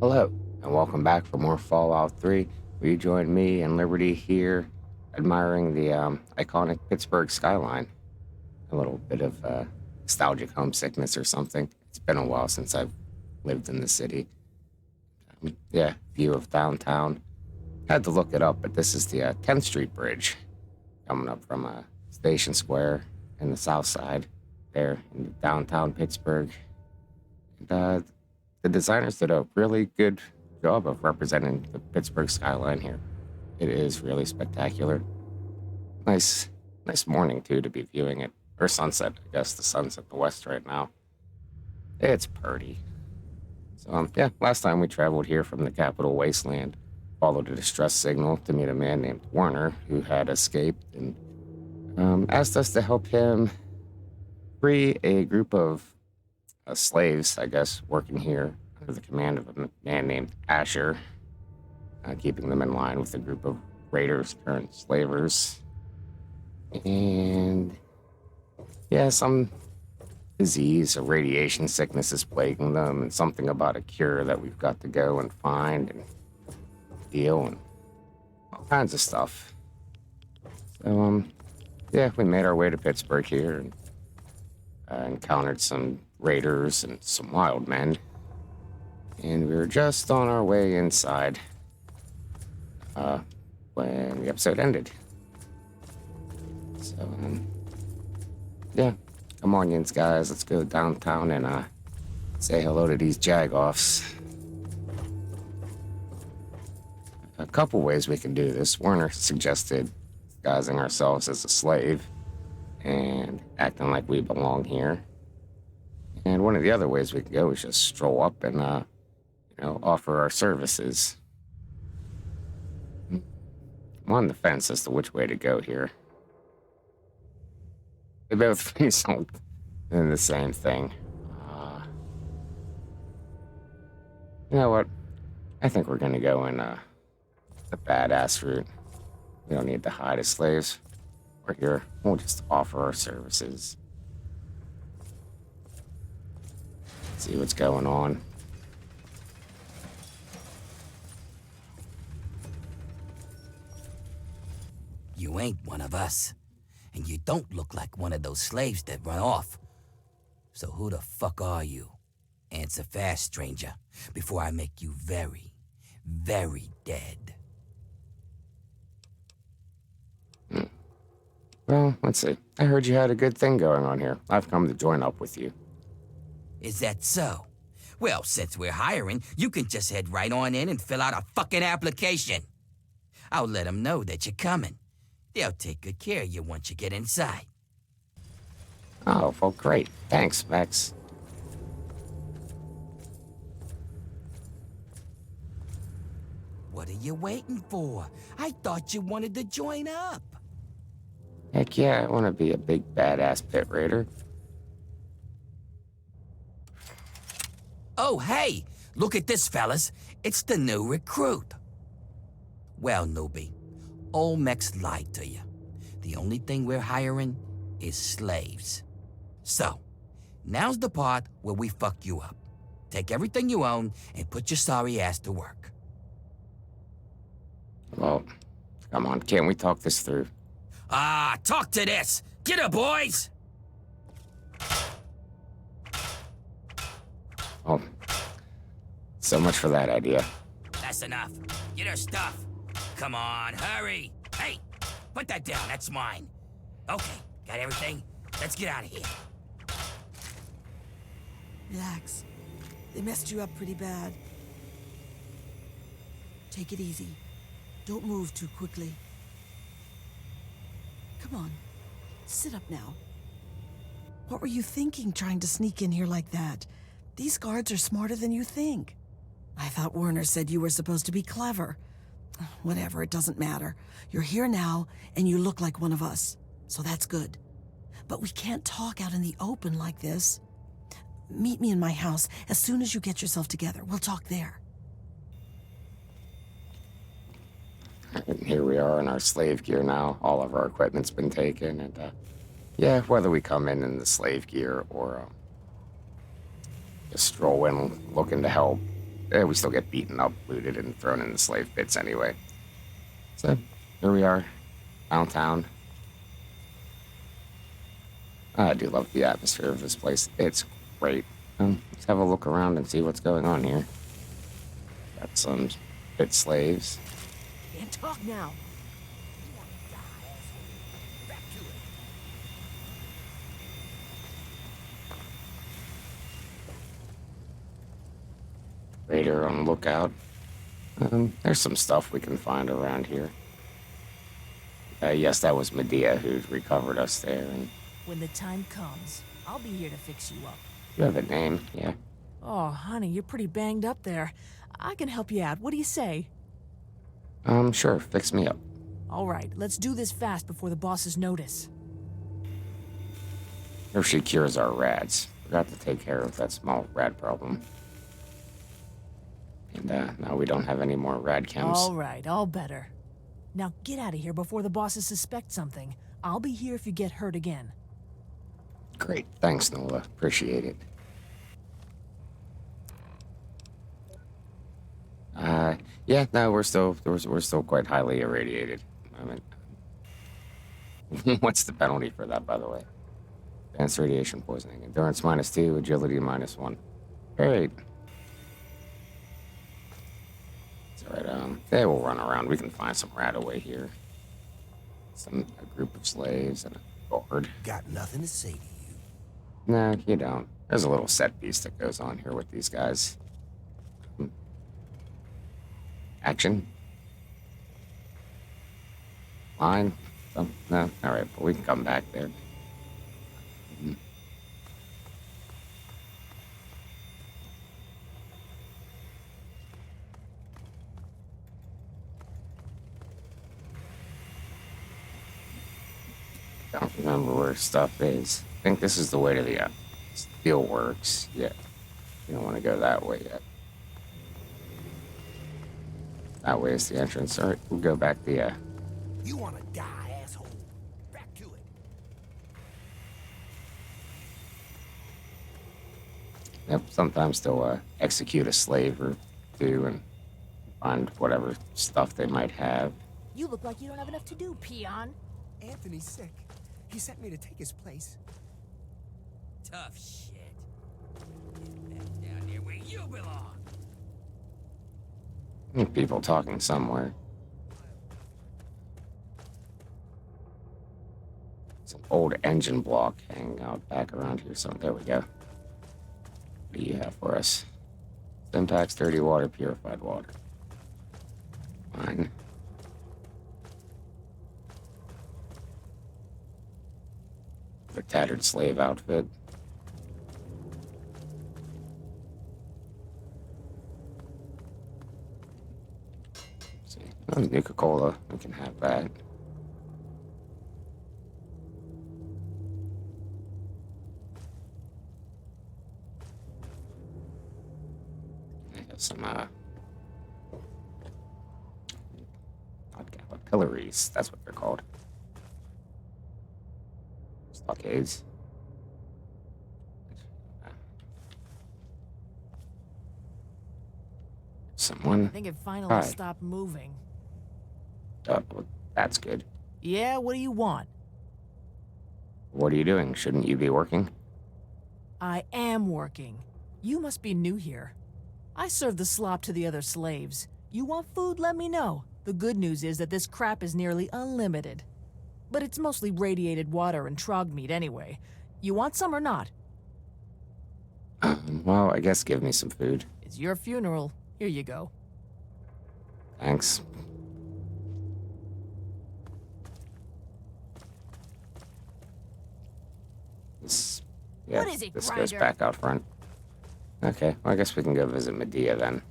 Hello, and welcome back for more Fallout 3. Will you join me and Liberty here, admiring the iconic Pittsburgh skyline? A little bit of nostalgic homesickness or something. It's been a while since I've lived in the city. Yeah, view of downtown. Had to look it up, but this is the 10th Street Bridge, coming up from Station Square in the south side, there in downtown Pittsburgh. And the designers did a really good job of representing the Pittsburgh skyline here. It is really spectacular. Nice morning, too, to be viewing it. Or sunset, I guess. The sun's at the west right now. It's pretty. So, yeah, last time we traveled here from the Capital Wasteland, followed a distress signal to meet a man named Warner who had escaped and asked us to help him free a group of slaves, I guess, working here under the command of a man named Asher, keeping them in line with a group of raiders, current slavers. And yeah, some disease or radiation sickness is plaguing them, and something about a cure that we've got to go and find and deal, and all kinds of stuff. So, yeah, we made our way to Pittsburgh here and encountered some raiders and some wild men. And we were just on our way inside when the episode ended. So, yeah, come on, yins, guys. Let's go downtown and say hello to these jagoffs. A couple ways we can do this. Warner suggested disguising ourselves as a slave and acting like we belong here. And one of the other ways we can go is just stroll up and, offer our services. I'm on the fence as to which way to go here. They both result in the same thing. You know what? I think we're gonna go in the badass route. We don't need to hide as slaves. We're here. We'll just offer our services. See what's going on. You ain't one of us, and you don't look like one of those slaves that run off. So who the fuck are you? Answer fast, stranger, before I make you very, very dead. Well, let's see. I heard you had a good thing going on here. I've come to join up with you. Is that so? Well, since we're hiring, you can just head right on in and fill out a fucking application. I'll let them know that you're coming. They'll take good care of you once you get inside. Oh, well, great. Thanks, Max. What are you waiting for? I thought you wanted to join up. Heck yeah, I want to be a big badass Pitt Raider. Oh, hey! Look at this, fellas. It's the new recruit. Well, newbie, old Mex lied to you. The only thing we're hiring is slaves. So, now's the part where we fuck you up. Take everything you own and put your sorry ass to work. Well, come on, can't we talk this through? Talk to this! Get her, boys! Oh, so much for that idea. That's enough. Get her stuff. Come on, hurry! Hey, put that down, that's mine. Okay, got everything? Let's get out of here. Relax. They messed you up pretty bad. Take it easy. Don't move too quickly. Come on. Sit up now. What were you thinking trying to sneak in here like that? These guards are smarter than you think. I thought Warner said you were supposed to be clever. Whatever, it doesn't matter. You're here now, and you look like one of us. So that's good. But we can't talk out in the open like this. Meet me in my house as soon as you get yourself together. We'll talk there. And here we are in our slave gear now. All of our equipment's been taken, and yeah, whether we come in the slave gear or just stroll in looking to help, we still get beaten up, looted, and thrown in the slave pits anyway. So here we are, downtown. I do love the atmosphere of this place. It's great. Let's have a look around and see what's going on here. Got some pit slaves. Can't talk now. Raider on the lookout. There's some stuff we can find around here. Yes, that was Midea who recovered us there. And When the time comes, I'll be here to fix you up. you have a name, yeah. Oh, honey, you're pretty banged up there. I can help you out. What do you say? Sure, fix me up. All right, let's do this fast before the bosses notice. If she cures our rads. Forgot to take care of that small rad problem. And now we don't have any more rad chems. All right, all better. Now get out of here before the bosses suspect something. I'll be here if you get hurt again. Great, thanks, Nola. Appreciate it. Yeah, no, we're still quite highly irradiated. I mean, what's the penalty for that, by the way? Advanced radiation poisoning. Endurance -2, agility -1. Great. It's alright, they will run around. We can find some rat away here. A group of slaves and a guard. Got nothing to say to you. No, you don't. There's a little set piece that goes on here with these guys. Action. Line. Oh, no, alright, but we can come back there. Don't remember where stuff is. I think this is the way to the steel works. Yeah. You don't want to go that way yet. That way is the entrance. Alright, we'll go back the You wanna die, asshole? Back to it. Yep, sometimes they'll execute a slave or two and find whatever stuff they might have. You look like you don't have enough to do, peon. Anthony's sick. He sent me to take his place. Tough shit. Get back down there where you belong. People talking somewhere. It's an old engine block hanging out back around here. So there we go. What do you have for us? Syntax, dirty water, purified water. Fine. The tattered slave outfit. Let's see. Oh, Nuka-Cola. We can have that. I have some, not capillaries. That's what they're called. Stockades. Someone. I think it finally Hi. stopped moving. Well, that's good. Yeah, what do you want? What are you doing? Shouldn't you be working? I am working. You must be new here. I serve the slop to the other slaves. You want food? Let me know. The good news is that this crap is nearly unlimited. But it's mostly radiated water and trog meat anyway. You want some or not? Well, I guess give me some food. It's your funeral. Here you go. Thanks. Yeah, What is it, this goes Grinder? back out front. Okay, well, I guess we can go visit Midea then.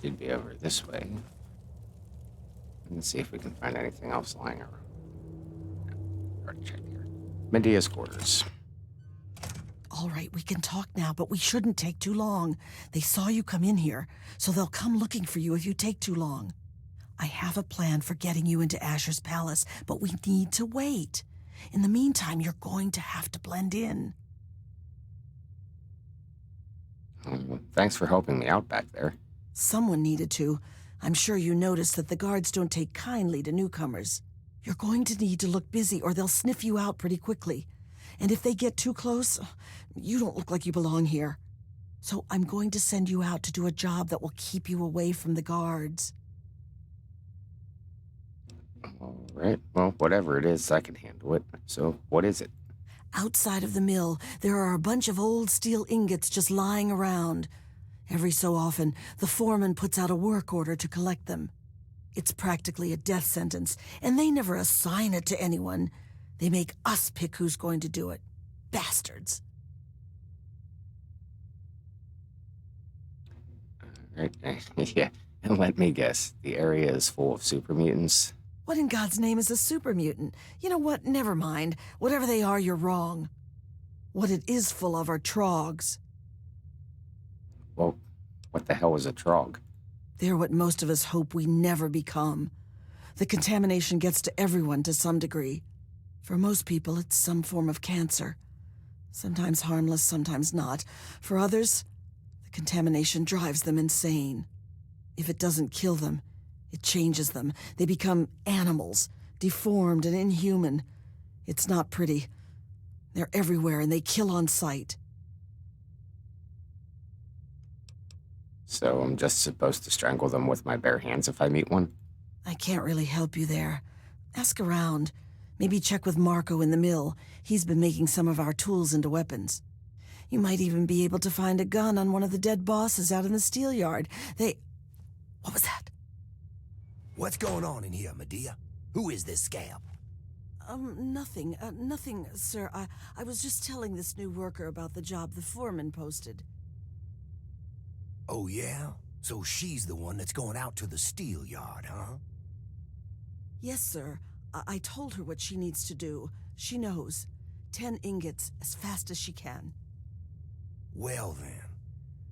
Should be over this way. Let's see if we can find anything else lying around. Already checked here. Medea's quarters. All right, we can talk now, but we shouldn't take too long. They saw you come in here, so they'll come looking for you if you take too long. I have a plan for getting you into Asher's palace, but we need to wait. In the meantime, you're going to have to blend in. Well, thanks for helping me out back there. Someone needed to. I'm sure you noticed that the guards don't take kindly to newcomers. You're going to need to look busy or they'll sniff you out pretty quickly. And if they get too close, you don't look like you belong here. So I'm going to send you out to do a job that will keep you away from the guards. All right. Well, whatever it is, I can handle it. So, what is it? Outside of the mill, there are a bunch of old steel ingots just lying around. Every so often, the foreman puts out a work order to collect them. It's practically a death sentence, and they never assign it to anyone. They make us pick who's going to do it. Bastards. Right. Yeah. And let me guess, the area is full of super mutants. What in God's name is a super mutant? You know what? Never mind. Whatever they are, you're wrong. What it is full of are trogs. Well, what the hell is a trog? They're what most of us hope we never become. The contamination gets to everyone to some degree. For most people, it's some form of cancer. Sometimes harmless, sometimes not. For others, the contamination drives them insane. If it doesn't kill them, it changes them. They become animals, deformed and inhuman. It's not pretty. They're everywhere and they kill on sight. So I'm just supposed to strangle them with my bare hands if I meet one? I can't really help you there. Ask around. Maybe check with Marco in the mill. He's been making some of our tools into weapons. You might even be able to find a gun on one of the dead bosses out in the Steelyard. What was that? What's going on in here, Midea? Who is this scab? Nothing, sir. I was just telling this new worker about the job the foreman posted. Oh, yeah? So she's the one that's going out to the Steelyard, huh? Yes, sir. I told her what she needs to do. She knows. 10 ingots as fast as she can. Well, then.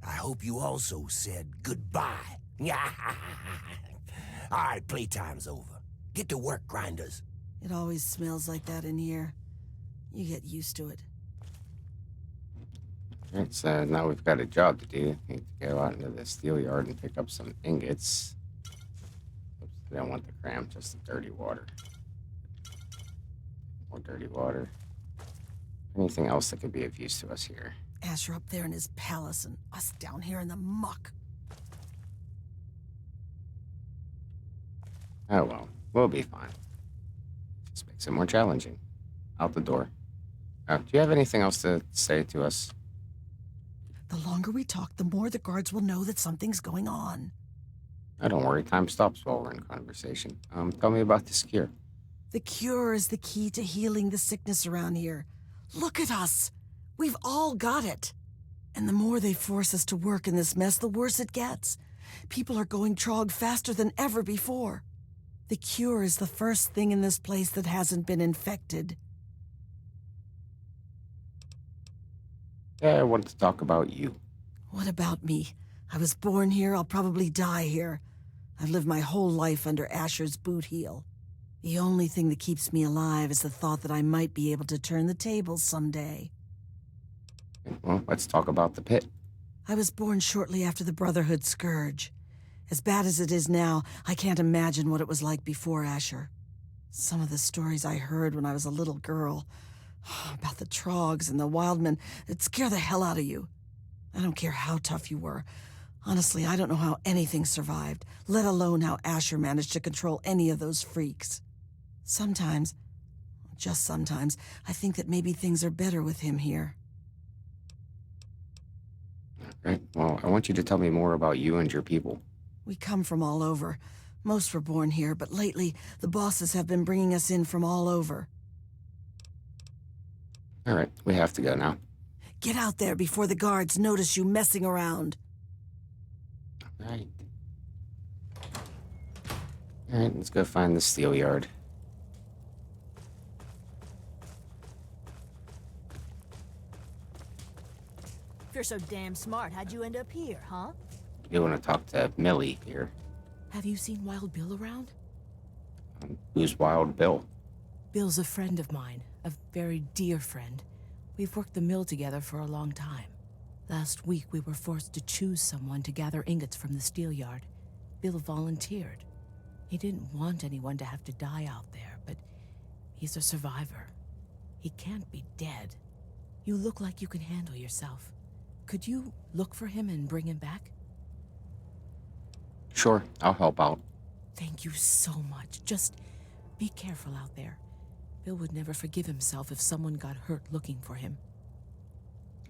I hope you also said goodbye. All right, playtime's over. Get to work, grinders. It always smells like that in here. You get used to it. Alright, so now we've got a job to do. Need to go out into the Steelyard and pick up some ingots. Oops, I don't want the cram, just the dirty water. More dirty water. Anything else that could be of use to us here? Asher up there in his palace and us down here in the muck. Oh well, we'll be fine. Just makes it more challenging. Out the door. Do you have anything else to say to us? The longer we talk, the more the guards will know that something's going on. Oh, don't worry, time stops while we're in conversation. Tell me about this cure. The cure is the key to healing the sickness around here. Look at us. We've all got it. And the more they force us to work in this mess, the worse it gets. People are going trog faster than ever before. The cure is the first thing in this place that hasn't been infected. Yeah, I wanted to talk about you. What about me? I was born here, I'll probably die here. I've lived my whole life under Asher's boot heel. The only thing that keeps me alive is the thought that I might be able to turn the tables someday. Well, let's talk about the pit. I was born shortly after the Brotherhood Scourge. As bad as it is now, I can't imagine what it was like before Asher. Some of the stories I heard when I was a little girl, about the trogs and the wildmen, it'd scare the hell out of you. I don't care how tough you were. Honestly, I don't know how anything survived, let alone how Asher managed to control any of those freaks. Sometimes, just sometimes, I think that maybe things are better with him here. Right. Well, I want you to tell me more about you and your people. We come from all over. Most were born here, but lately, the bosses have been bringing us in from all over. All right, we have to go now. Get out there before the guards notice you messing around. All right. All right, let's go find the Steelyard. If you're so damn smart, how'd you end up here, huh? You want to talk to Millie here. Have you seen Wild Bill around? Who's Wild Bill? Bill's a friend of mine, a very dear friend. We've worked the mill together for a long time. Last week, we were forced to choose someone to gather ingots from the Steelyard. Bill volunteered. He didn't want anyone to have to die out there, but he's a survivor. He can't be dead. You look like you can handle yourself. Could you look for him and bring him back? Sure, I'll help out. Thank you so much. Just be careful out there. Bill would never forgive himself if someone got hurt looking for him.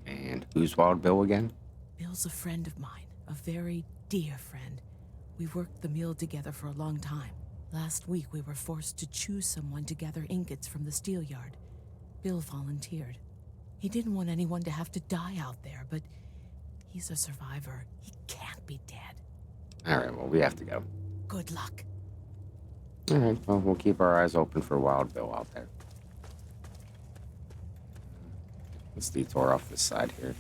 And who's Wild Bill again? Bill's a friend of mine, a very dear friend. We've worked the mill together for a long time. Last week, we were forced to choose someone to gather ingots from the Steelyard. Bill volunteered. He didn't want anyone to have to die out there, but he's a survivor. He can't be dead. All right, well, we have to go. Good luck. All right, well, we'll keep our eyes open for Wild Bill out there. Let's detour off this side here.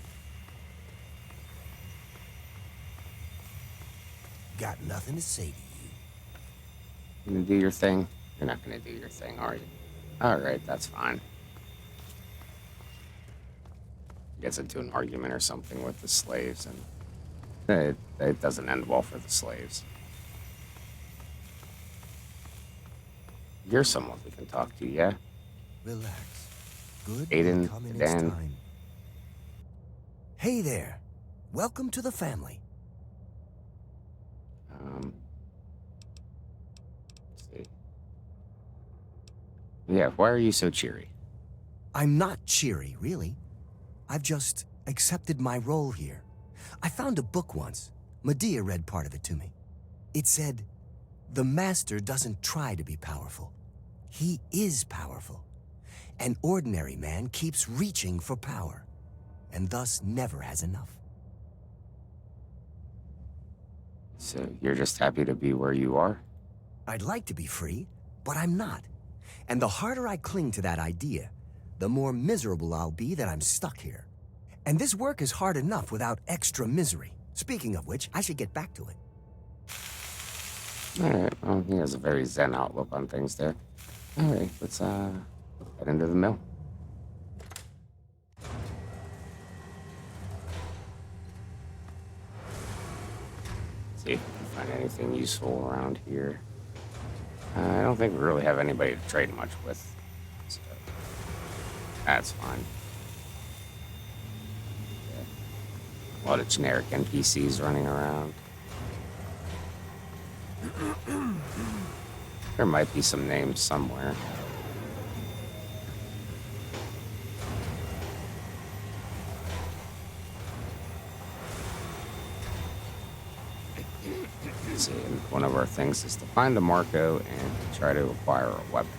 Got nothing to say to you. You gonna do your thing? You're not gonna do your thing, are you? All right, that's fine. Gets into an argument or something with the slaves, and it doesn't end well for the slaves. You're someone we can talk to, yeah? Relax. Good Aiden, will come in its Dan. time. Hey there. Welcome to the family. Let's see. Yeah, why are you so cheery? I'm not cheery, really. I've just accepted my role here. I found a book once. Midea read part of it to me. It said, "The master doesn't try to be powerful. He is powerful. An ordinary man keeps reaching for power, and thus never has enough." So you're just happy to be where you are? I'd like to be free, but I'm not. And the harder I cling to that idea, the more miserable I'll be that I'm stuck here. And this work is hard enough without extra misery. Speaking of which, I should get back to it. All right, well, he has a very zen outlook on things there. All right, let's head into the mill. See if we can find anything useful around here. I don't think we really have anybody to trade much with, so that's fine. Yeah. A lot of generic NPCs running around. There might be some names somewhere. See, and one of our things is to find a Marco and to try to acquire a weapon.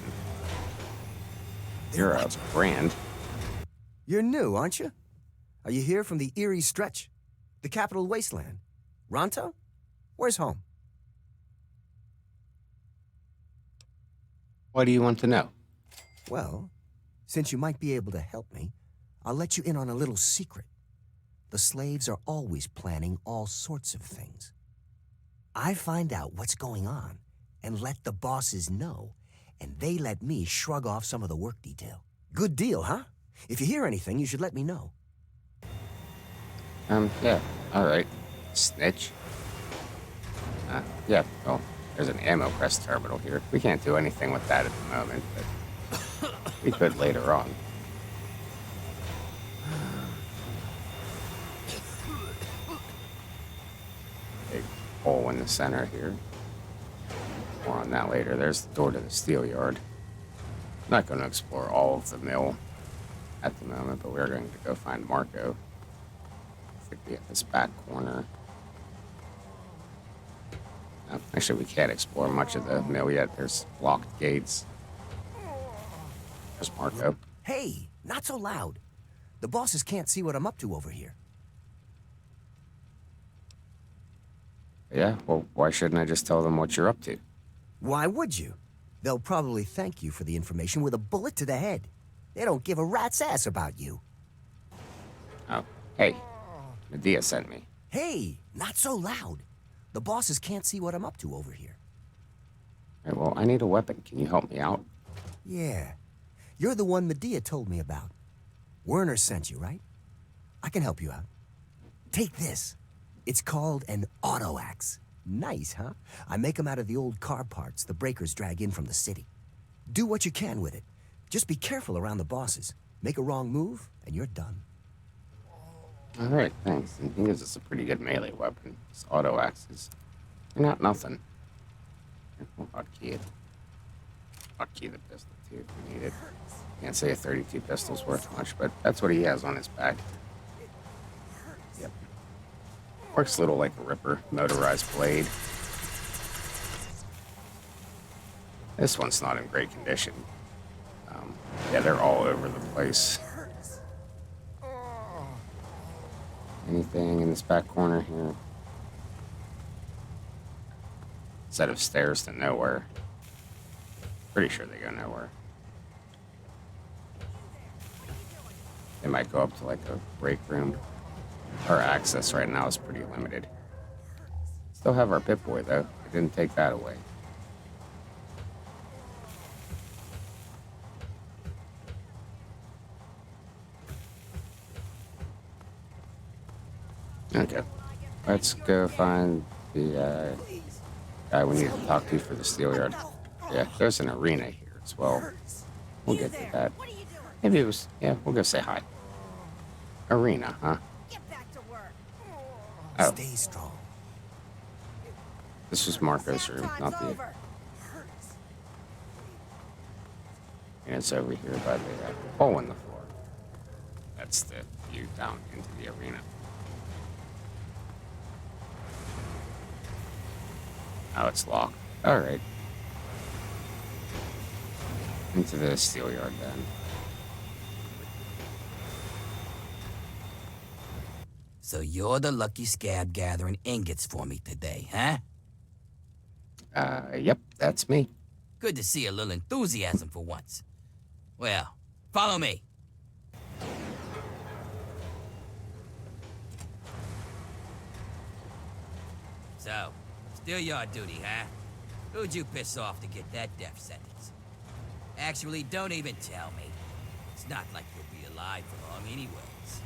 You're a brand. You're new, aren't you? Are you here from the Erie Stretch? The Capital Wasteland? Ronto? Where's home? What do you want to know? Well, since you might be able to help me, I'll let you in on a little secret. The slaves are always planning all sorts of things. I find out what's going on and let the bosses know, and they let me shrug off some of the work detail. Good deal, huh? If you hear anything, you should let me know. Yeah, all right. Snitch. Yeah, well, there's an ammo press terminal here. We can't do anything with that at the moment, but we could later on. Big hole in the center here. More on that later. There's the door to the Steelyard. I'm not going to explore all of the mill at the moment, but we're going to go find Marco. I think we have this back corner. Actually, we can't explore much of the mill yet. There's locked gates. There's Marco. Hey, not so loud. The bosses can't see what I'm up to over here. Yeah, well, why shouldn't I just tell them what you're up to? Why would you? They'll probably thank you for the information with a bullet to the head. They don't give a rat's ass about you. Oh, hey, Midea sent me. Hey, not so loud. The bosses can't see what I'm up to over here. All right, well, I need a weapon. Can you help me out? Yeah. You're the one Midea told me about. Werner sent you, right? I can help you out. Take this. It's called an auto axe. Nice, huh? I make them out of the old car parts the breakers drag in from the city. Do what you can with it. Just be careful around the bosses. Make a wrong move, and you're done. All right, thanks. And he gives us a pretty good melee weapon. His auto axes. They're not nothing. We'll hotkey it. Hotkey the pistol, too, if we need it. Can't say a 32 pistol's worth much, but that's what he has on his back. Yep. Works a little like a Ripper, motorized blade. This one's not in great condition. Yeah, they're all over the place. Anything in this back corner here? Set of stairs to nowhere. Pretty sure they go nowhere. They might go up to like a break room. Our access right now is pretty limited. Still have our Pip-Boy though. I didn't take that away. Okay, let's go find the guy we need to talk to for the Steelyard. Yeah, there's an arena here as well. We'll get to that. Maybe it was, yeah, we'll go say hi. Arena, huh? Oh, Stay strong. this was Marco's room, not the... And it's over here by the hole in the floor. That's the view down into the arena. Oh, it's locked. All right. Into the Steelyard then. So you're the lucky scab gathering ingots for me today, huh? Yep, that's me. Good to see a little enthusiasm for once. Well, follow me. So, Steelyard duty, huh? Who'd you piss off to get that death sentence? Actually, don't even tell me. It's not like you'll be alive for long anyways.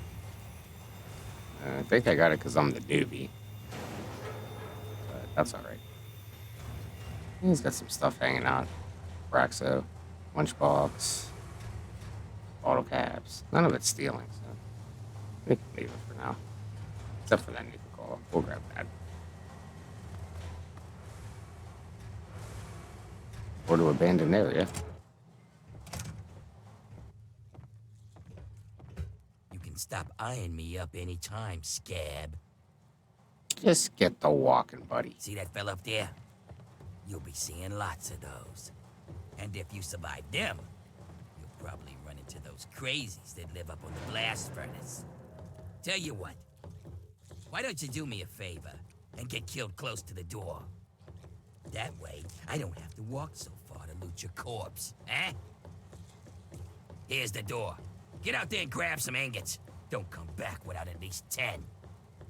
I think I got it because I'm the newbie. But that's all right. He's got some stuff hanging out. Braxo, lunchbox, auto caps. None of it's stealing, so we can leave it for now. Except for that new call. We'll grab that. Or to abandoned area. You can stop eyeing me up anytime, scab. Just get to walking, buddy. See that fella up there? You'll be seeing lots of those. And if you survive them, you'll probably run into those crazies that live up on the blast furnace. Tell you what, why don't you do me a favor and get killed close to the door? That way, I don't have to walk so far to loot your corpse, eh? Here's the door. Get out there and grab some ingots. Don't come back without at least 10.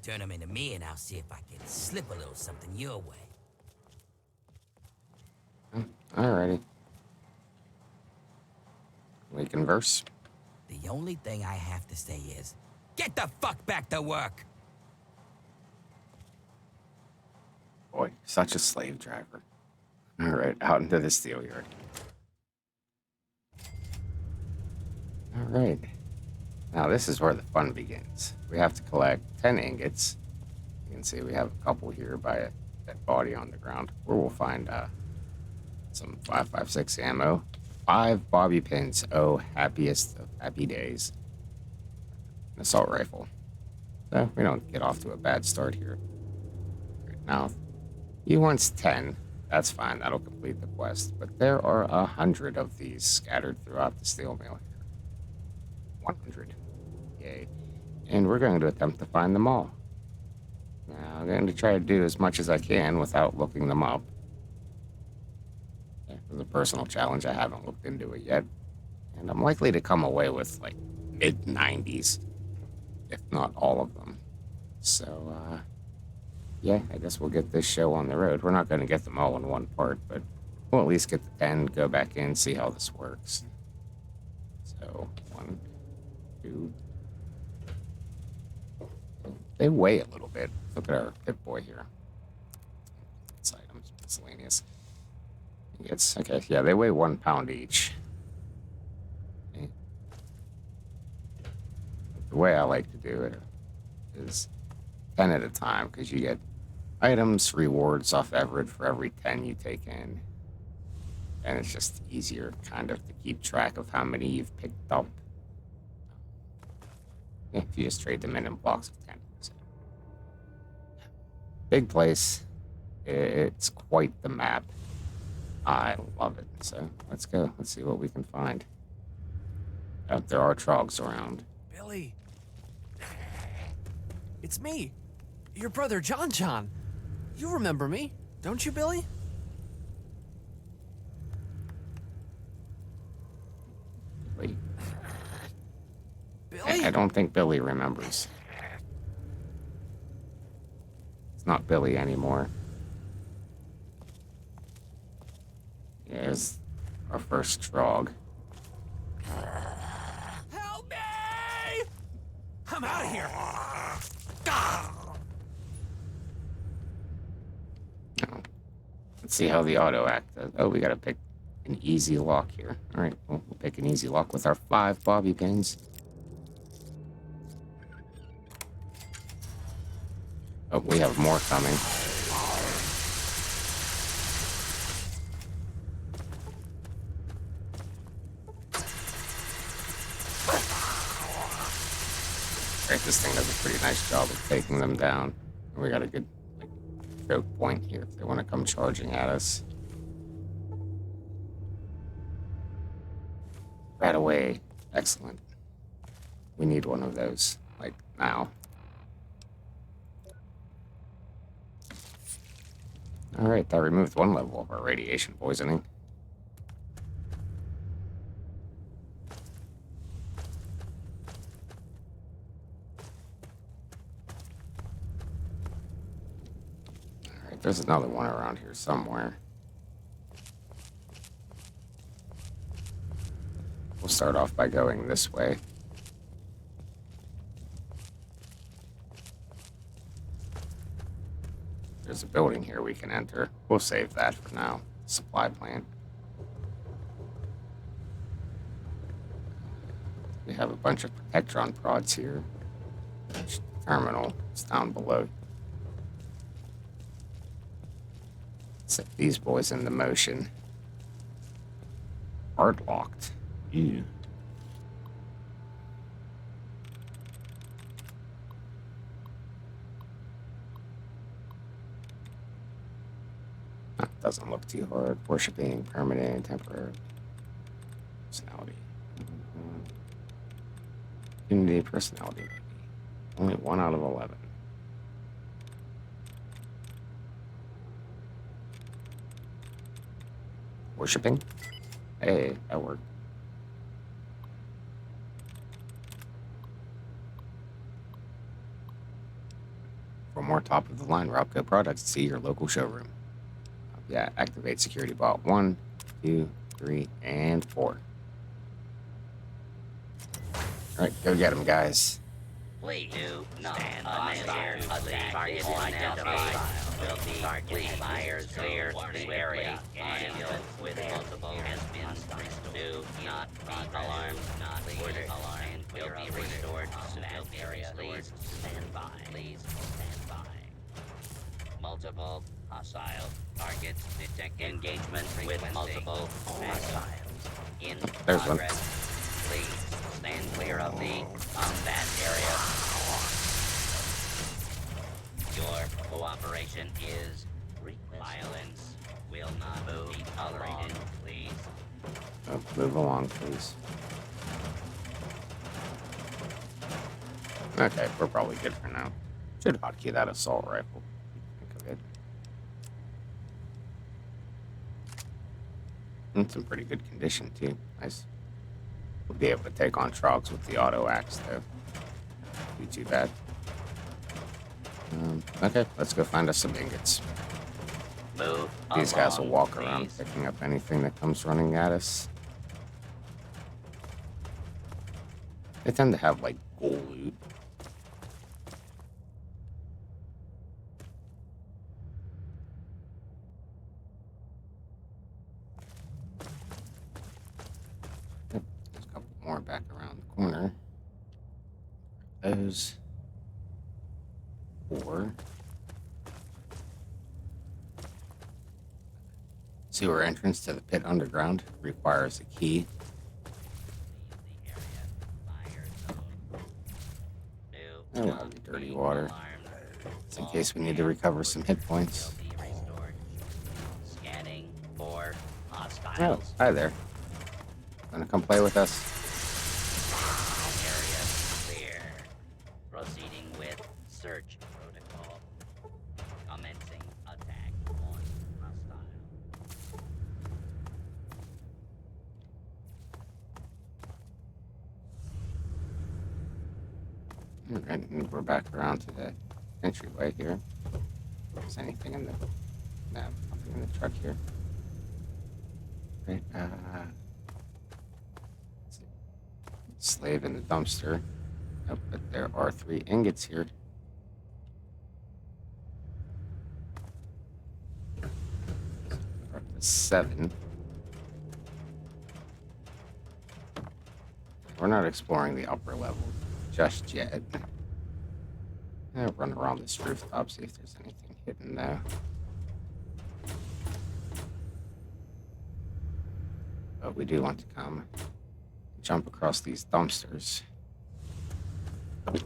Turn them into me and I'll see if I can slip a little something your way. Alrighty. We converse. The only thing I have to say is, get the fuck back to work! Boy, such a slave driver. Alright, out into the Steelyard. Alright. Now this is where the fun begins. We have to collect 10 ingots. You can see we have a couple here by a dead body on the ground, where we'll find some 5.56 ammo, 5 bobby pins. Oh, happiest of happy days. An assault rifle. So we don't get off to a bad start here. Right now, he wants 10. That's fine. That'll complete the quest. But there are 100 of these scattered throughout the steel mill here. 100. Yay. And we're going to attempt to find them all. Now, I'm going to try to do as much as I can without looking them up. It's a personal challenge. I haven't looked into it yet. And I'm likely to come away with, like, mid-90s, if not all of them. So, yeah, I guess we'll get this show on the road. We're not going to get them all in one part, but we'll at least get the pen, go back in, see how this works. So, 1, 2. They weigh a little bit. Look at our Pip boy here. It's items, miscellaneous. It's okay. Yeah, they weigh 1 pound each. Okay. The way I like to do it is 10 at a time, because you get items, rewards off Everett for every 10 you take in. And it's just easier, kind of, to keep track of how many you've picked up. If you just trade them in blocks of 10. So, big place. It's quite the map. I love it. So let's go. Let's see what we can find. There are trogs around. Billy. It's me. Your brother, John. You remember me, don't you, Billy? Wait. Billy? I don't think Billy remembers. It's not Billy anymore. Here's our first trog. Help me! I'm out of here. Let's see how the auto act does. Oh, we gotta pick an easy lock here. All right, we'll pick an easy lock with our 5 bobby pins. Oh, we have more coming. All right, this thing does a pretty nice job of taking them down. We got a good choke point here if they want to come charging at us. Right away. Excellent. We need one of those, like, now. Alright, that removed 1 level of our radiation poisoning. Alright, there's another one around here somewhere. We'll start off by going this way. There's a building here we can enter. We'll save that for now. Supply plant. We have a bunch of Protectron prods here. Terminal is down below. Set these boys into motion. Hard locked. Ew. Doesn't look too hard. Worshipping, permanent, temporary. Personality. Unity, personality. Only 1 out of 11. Worshipping? Hey, that worked. For more top-of-the-line Robco products, see your local showroom. Yeah, activate security bot 1, 2, 3, and 4. Alright, go get them, guys. Please do not unanswered. Target identified. Will be fires clear the area and with multiple has been restored. Do not be alarmed. Not ordered. Alarm will be restored to that area. Please stand by. Please stand by. Multiple hostile targets detect engagement with multiple hostiles in There's one. progress. Please stand clear of the combat area. Your cooperation is violence will not be tolerated. Please. Oh, move along, please. Okay, we're probably good for now. Should hotkey that assault rifle. Think of it. It's in pretty good condition, too. Nice. We'll be able to take on trogs with the auto axe, though. Be too bad. Okay, let's go find us some ingots. Move These guys will along, walk around please. picking up anything that comes running at us. They tend to have like gold loot. Yep, there's a couple more back around the corner. Those 4. Sewer entrance to the pit underground requires a key. The area. Fire zone. Oh, New. that'll be dirty water. Alarm. Just in case we need to recover some hit points. Will be restored. Scanning for Oh, hostiles. hi there. Wanna come play with us? Area clear. Proceeding with search protocol. Commencing attack on hostile. Alright, and we're back around to the entryway here. Is anything in the... No, nothing in the truck here. Right, let's see. Slave in the dumpster. Oh, but there are 3 ingots here. We're up to 7. We're not exploring the upper level just yet. I'll run around this rooftop, see if there's anything hidden there. But we do want to come jump across these dumpsters. Okay.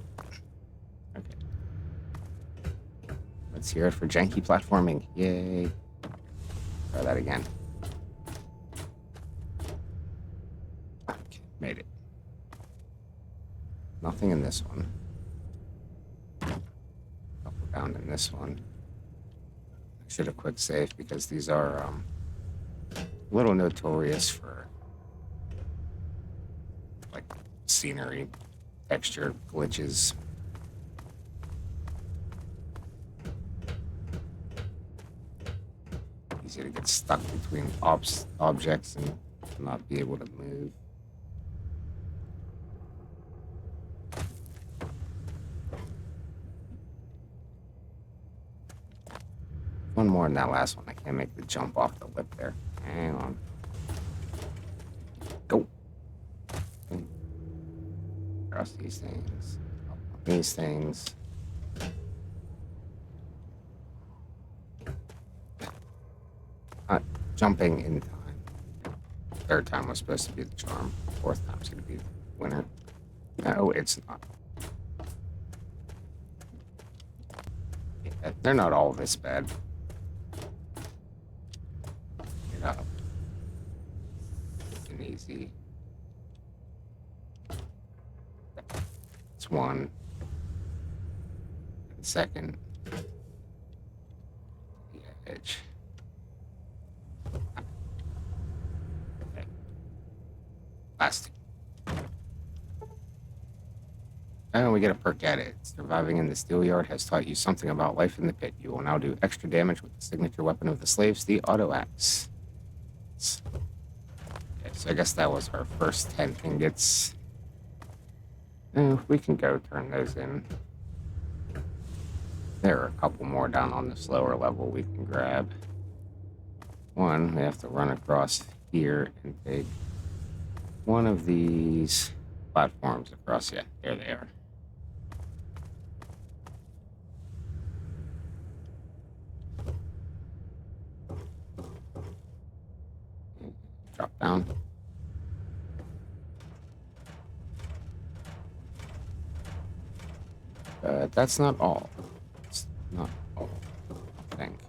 Let's hear it for janky platforming. Yay. Try that again. Okay, made it. Nothing in this one. Couple down in this one. I should have quick saved because these are a little notorious for like scenery, texture, glitches. Easy to get stuck between objects and not be able to move. One more in that last one. I can't make the jump off the lip there. Hang on. Go. Across these things. Up on these things. Not jumping in time. Third time was supposed to be the charm. Fourth time's gonna be the winner. No, it's not. Yeah, they're not all this bad. Get up. And easy. It's one. And second. The edge. Okay. Last two. And we get a perk at it. Surviving in the Steelyard has taught you something about life in the pit. You will now do extra damage with the signature weapon of the slaves, the auto axe. Okay, so I guess that was our first 10 ingots. We can go turn those in. There are a couple more down on this lower level we can grab. One, we have to run across here and take one of these platforms across. Yeah, there they are. Drop down. But that's not all. It's not all, I think.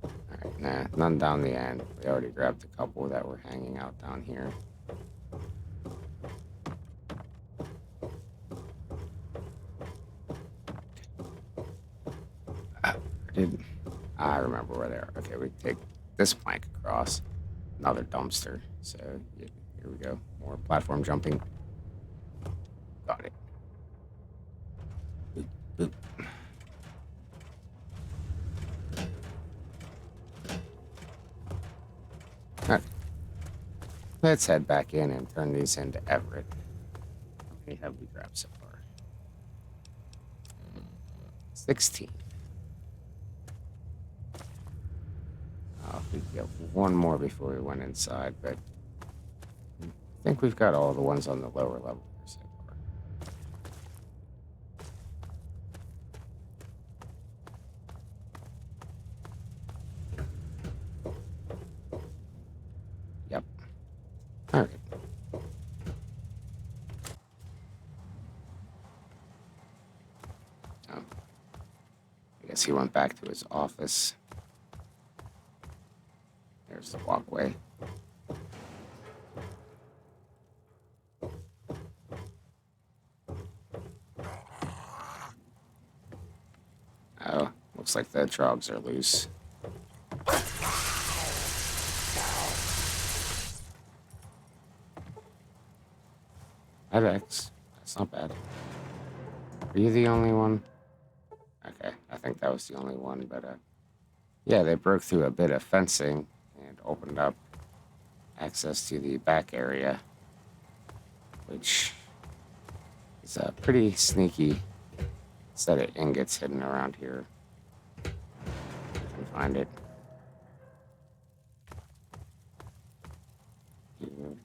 Alright, nah, none down the end. We already grabbed a couple that were hanging out down here. I remember where they are. Okay, we take this plank across. Another dumpster. So here we go. More platform jumping. Got it. Boop, boop. Alright. Let's head back in and turn these into Everett. How many have we grabbed so far? 16. We get one more before we went inside, but I think we've got all the ones on the lower level here so far. Yep. All right. Oh. I guess he went back to his office. There's the walkway. Oh, looks like the trogs are loose. Hi, Vex. That's not bad. Are you the only one? Okay, I think that was the only one, but yeah, they broke through a bit of fencing and opened up access to the back area, which is a pretty sneaky set of ingots hidden around here. If you can find it. Here.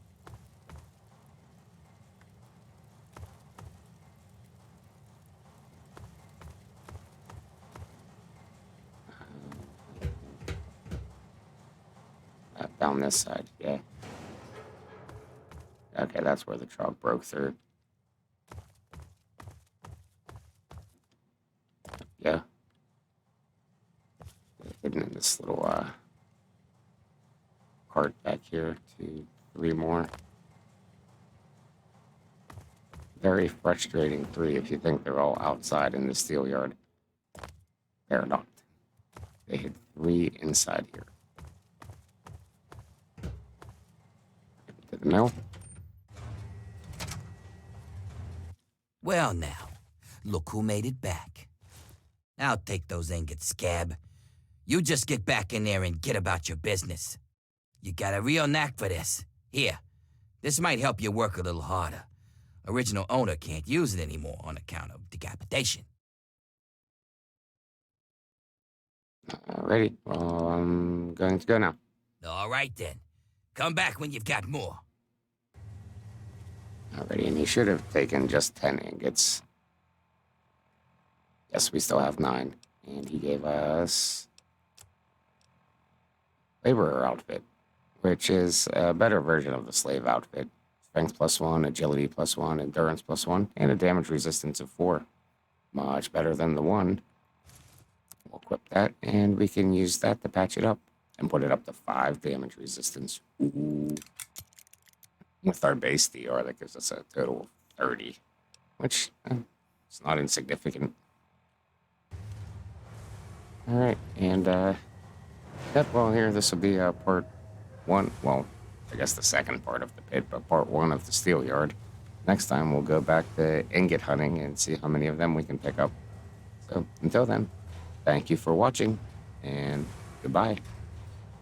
Down this side, yeah. Okay, that's where the trog broke through. Yeah. Hidden in this little cart back here. 2, 3 more. Very frustrating 3 if you think they're all outside in the Steelyard. They're not. They hid 3 inside here. To the mill. Well now, look who made it back. I'll take those ingots, Scab. You just get back in there and get about your business. You got a real knack for this. Here, this might help you work a little harder. Original owner can't use it anymore on account of decapitation. Alrighty, well, I'm going to go now. All right then. Come back when you've got more. Alrighty, and he should have taken just 10 ingots. Yes, we still have 9. And he gave us laborer outfit, which is a better version of the slave outfit. Strength +1, agility +1, endurance +1, and a damage resistance of 4. Much better than the 1. We'll equip that, and we can use that to patch it up and put it up to 5 damage resistance. Ooh. With our base DR, that gives us a total of 30, which is not insignificant. All right, and yep, well, here, this will be part 1. Well, I guess the second part of the pit, but part 1 of the Steelyard. Next time, we'll go back to ingot hunting and see how many of them we can pick up. So, until then, thank you for watching, and goodbye.